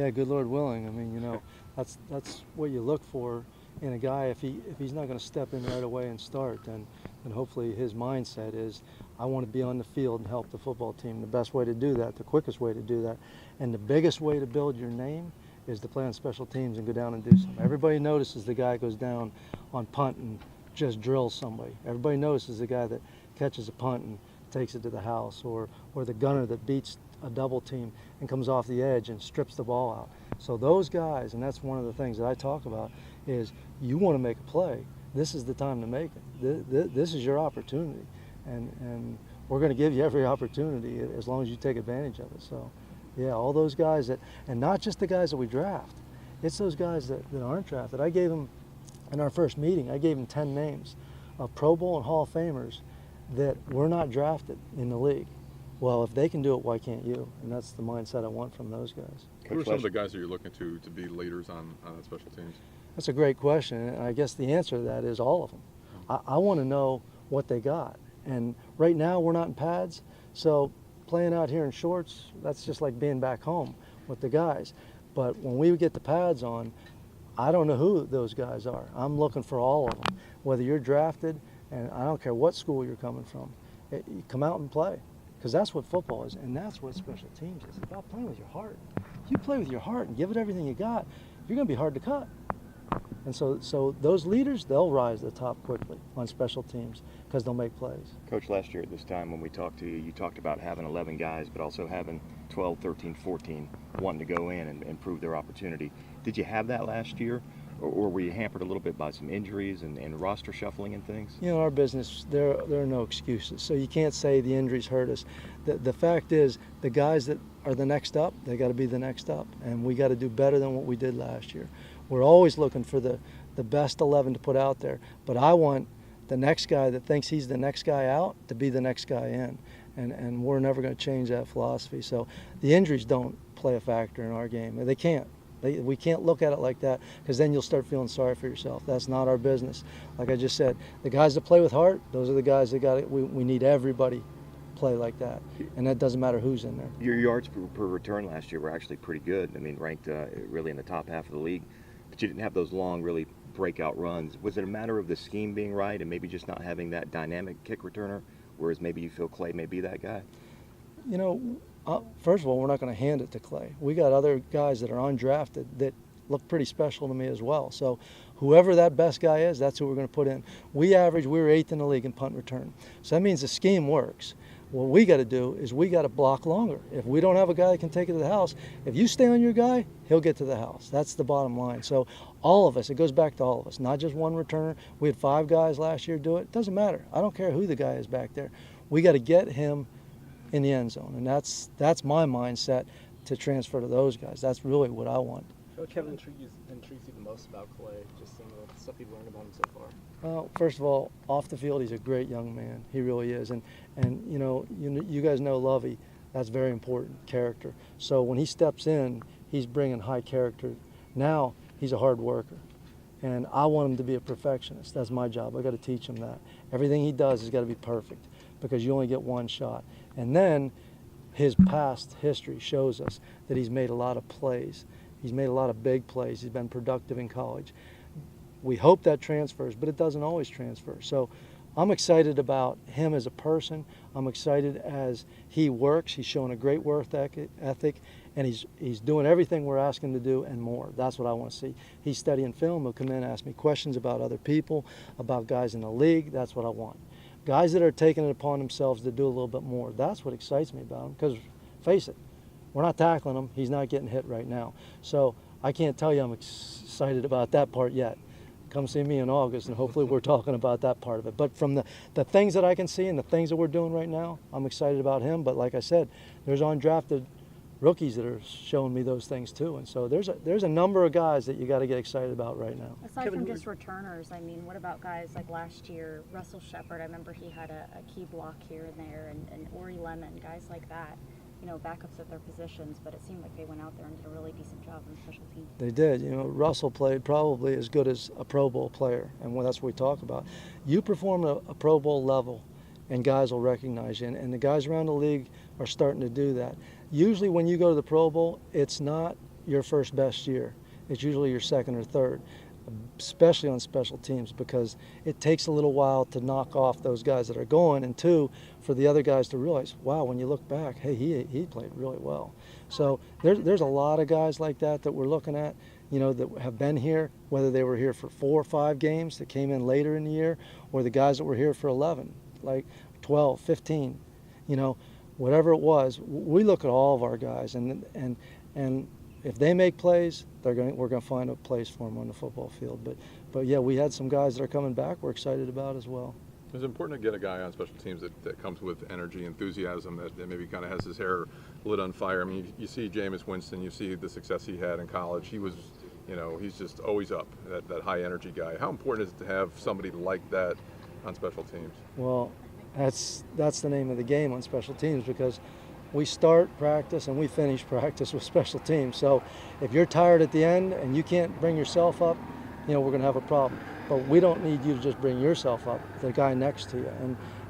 Yeah, good Lord willing. I mean, that's what you look for in a guy. If he's not going to step in right away and start, then hopefully his mindset is, I want to be on the field and help the football team. The best way to do that, the quickest way to do that, and the biggest way to build your name is to play on special teams and go down and do something. Everybody notices the guy goes down on punt and just drills somebody. Everybody notices the guy that catches a punt and takes it to the house, or the gunner that beats a double team and comes off the edge and strips the ball out. So those guys, and that's one of the things that I talk about, is you want to make a play, this is the time to make it. This is your opportunity, and we're going to give you every opportunity as long as you take advantage of it. So yeah, all those guys that, and not just the guys that we draft, it's those guys that aren't drafted. I gave them, in our first meeting, I gave them 10 names of Pro Bowl and Hall of Famers that were not drafted in the league. Well, if they can do it, why can't you? And that's the mindset I want from those guys. Who are some of the guys that you're looking to be leaders on special teams? That's a great question, and I guess the answer to that is all of them. I want to know what they got. And right now we're not in pads, so playing out here in shorts, that's just like being back home with the guys. But when we get the pads on, I don't know who those guys are. I'm looking for all of them, whether you're drafted, and I don't care what school you're coming from. You come out and play, because that's what football is, and that's what special teams is. It's about playing with your heart. If you play with your heart and give it everything you got, you're going to be hard to cut. And so those leaders, they'll rise to the top quickly on special teams because they'll make plays. Coach, last year at this time when we talked to you, you talked about having 11 guys, but also having 12, 13, 14 wanting to go in and improve their opportunity. Did you have that last year, or were you hampered a little bit by some injuries and roster shuffling and things? You know, our business, there are no excuses. So you can't say the injuries hurt us. The fact is, the guys that are the next up, they got to be the next up, and we got to do better than what we did last year. We're always looking for the best 11 to put out there, but I want the next guy that thinks he's the next guy out to be the next guy in, and we're never going to change that philosophy. So the injuries don't play a factor in our game. They can't. We can't look at it like that, because then you'll start feeling sorry for yourself. That's not our business. Like I just said, the guys that play with heart, those are the guys that got it. We need everybody play like that, and that doesn't matter who's in there. Your yards per return last year were actually pretty good. I mean, ranked really in the top half of the league, but you didn't have those long, really breakout runs. Was it a matter of the scheme being right and maybe just not having that dynamic kick returner, whereas maybe you feel Clay may be that guy? You know, first of all, we're not going to hand it to Clay. We got other guys that are undrafted that look pretty special to me as well. So whoever that best guy is, that's who we're going to put in. We were 8th in the league in punt return. So that means the scheme works. What we got to do is we got to block longer. If we don't have a guy that can take it to the house, if you stay on your guy, he'll get to the house. That's the bottom line. So all of us, it goes back to all of us, not just one returner. We had 5 guys last year do it. It doesn't matter. I don't care who the guy is back there. We got to get him in the end zone, and that's my mindset to transfer to those guys. That's really what I want. What Kevin intrigues you the most about Clay, just seeing the stuff you've learned about him so far? Well, first of all, off the field, he's a great young man. He really is. And you guys know Lovey. That's very important, character. So when he steps in, he's bringing high character. Now he's a hard worker. And I want him to be a perfectionist. That's my job. I got to teach him that. Everything he does has got to be perfect, because you only get one shot. And then his past history shows us that he's made a lot of plays. He's made a lot of big plays. He's been productive in college. We hope that transfers, but it doesn't always transfer. So I'm excited about him as a person. I'm excited as he works. He's showing a great work ethic, and he's doing everything we're asking him to do and more. That's what I want to see. He's studying film. He'll come in and ask me questions about other people, about guys in the league. That's what I want. Guys that are taking it upon themselves to do a little bit more. That's what excites me about him, because face it, we're not tackling him. He's not getting hit right now. So I can't tell you I'm excited about that part yet. Come see me in August, and hopefully we're talking about that part of it. But from the things that I can see and the things that we're doing right now, I'm excited about him. But like I said, there's undrafted rookies that are showing me those things too. And so there's a number of guys that you got to get excited about right now. Aside from just returners, I mean, what about guys like last year, Russell Shepard? I remember he had a key block here and there, and Ori Lemon, guys like that. You know, backups at their positions, but it seemed like they went out there and did a really decent job on special teams. They did. You know, Russell played probably as good as a Pro Bowl player, and that's what we talk about. You perform a Pro Bowl level, and guys will recognize you, and the guys around the league are starting to do that. Usually when you go to the Pro Bowl, it's not your first best year. It's usually your second or third, especially on special teams, because it takes a little while to knock off those guys that are going, and two, for the other guys to realize, wow, when you look back, hey, he played really well. So there's a lot of guys like that we're looking at, that have been here, whether they were here for 4 or 5 games that came in later in the year, or the guys that were here for 11, like 12, 15, whatever it was. We look at all of our guys, and if they make plays, we're going to find a place for them on the football field. But yeah, we had some guys that are coming back we're excited about as well. It's important to get a guy on special teams that comes with energy, enthusiasm, that maybe kind of has his hair lit on fire. I mean, you see Jameis Winston, you see the success he had in college. He was, he's just always up, that high energy guy. How important is it to have somebody like that on special teams? Well, that's the name of the game on special teams, because we start practice and we finish practice with special teams. So if you're tired at the end and you can't bring yourself up, we're going to have a problem. But we don't need you to just bring yourself up, the guy next to you.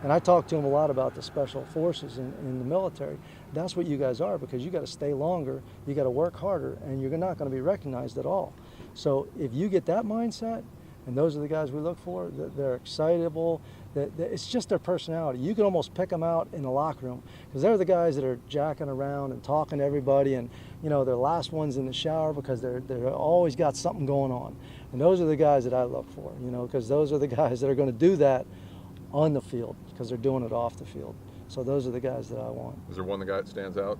And I talk to him a lot about the special forces in the military. That's what you guys are, because you got to stay longer, you got to work harder, and you're not going to be recognized at all. So if you get that mindset, and those are the guys we look for, they're excitable, that it's just their personality. You can almost pick them out in the locker room, because they're the guys that are jacking around and talking to everybody, and they're the last ones in the shower because they're always got something going on. And those are the guys that I look for, because those are the guys that are going to do that on the field, because they're doing it off the field. So those are the guys that I want. Is there one guy that stands out?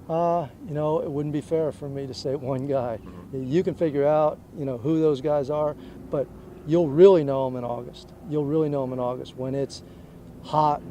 It wouldn't be fair for me to say one guy. Mm-hmm. You can figure out, who those guys are, but you'll really know them in August. You'll really know them in August when it's hot,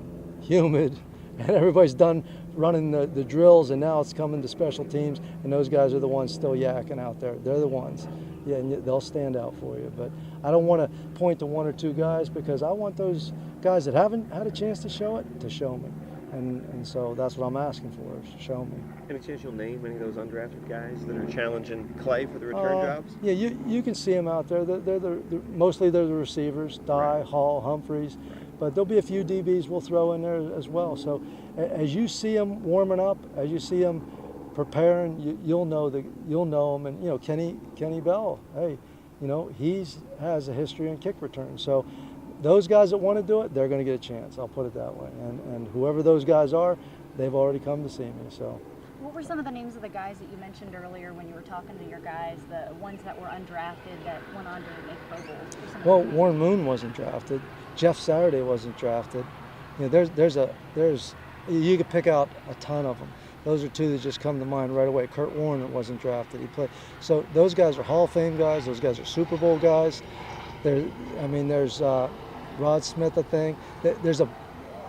humid, and everybody's done running the drills, and now it's coming to special teams, and those guys are the ones still yakking out there. They're the ones. Yeah, and they'll stand out for you. But I don't want to point to one or two guys, because I want those guys that haven't had a chance to show it to show me. And so that's what I'm asking for, is show me. Any chance you'll name any of those undrafted guys that are challenging Clay for the return jobs? Yeah, you can see them out there. They're mostly the receivers, Dye, Right. Hall, Humphreys, but there'll be a few DBs we'll throw in there as well. So as you see them warming up, as you see them preparing, you'll know them. And Kenny Bell, hey, he has a history in kick return. So those guys that want to do it, they're going to get a chance. I'll put it that way. And whoever those guys are, they've already come to see me. So. What were some of the names of the guys that you mentioned earlier when you were talking to your guys, the ones that were undrafted that went on to make Pro Bowls? Well, Warren Moon wasn't drafted. Jeff Saturday wasn't drafted. There's you could pick out a ton of them. Those are two that just come to mind right away. Kurt Warren wasn't drafted. He played. So those guys are Hall of Fame guys. Those guys are Super Bowl guys. There's Rod Smith, I think.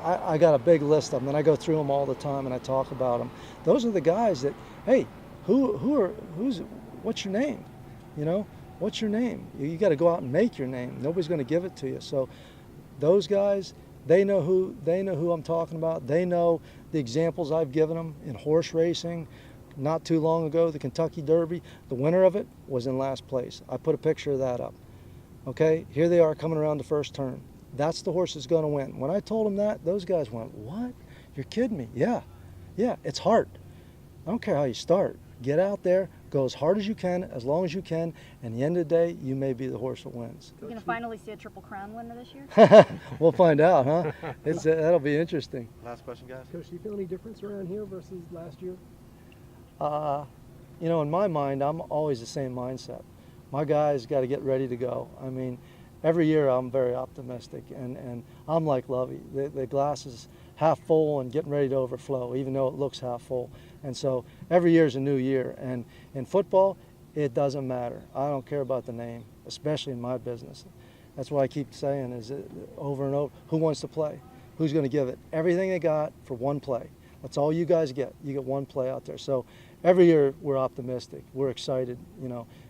I got a big list of them, and I go through them all the time, and I talk about them. Those are the guys that, hey, what's your name? What's your name? You got to go out and make your name. Nobody's going to give it to you. So those guys, they know who I'm talking about. They know the examples I've given them in horse racing. Not too long ago, the Kentucky Derby, the winner of it was in last place. I put a picture of that up. Okay, here they are coming around the first turn. That's the horse that's going to win. When I told them that, those guys went, what? You're kidding me. Yeah, it's hard. I don't care how you start. Get out there, go as hard as you can, as long as you can, and at the end of the day, you may be the horse that wins. You're going to finally see a Triple Crown winner this year? We'll find out, huh? That'll be interesting. Last question, guys. Coach, do you feel any difference around here versus last year? In my mind, I'm always the same mindset. My guys got to get ready to go. I mean, every year I'm very optimistic, and I'm like Lovey. The glass is half full and getting ready to overflow, even though it looks half full. And so every year is a new year. And in football, it doesn't matter. I don't care about the name, especially in my business. That's what I keep saying is over and over, who wants to play? Who's going to give it everything they got for one play? That's all you guys get. You get one play out there. So every year we're optimistic. We're excited.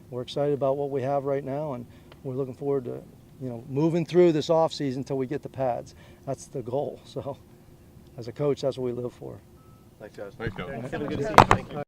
We're excited about what we have right now, and we're looking forward to moving through this off season until we get the pads. That's the goal. So as a coach, that's what we live for. Thanks, guys. Thanks, Coach. Good to see you. All right.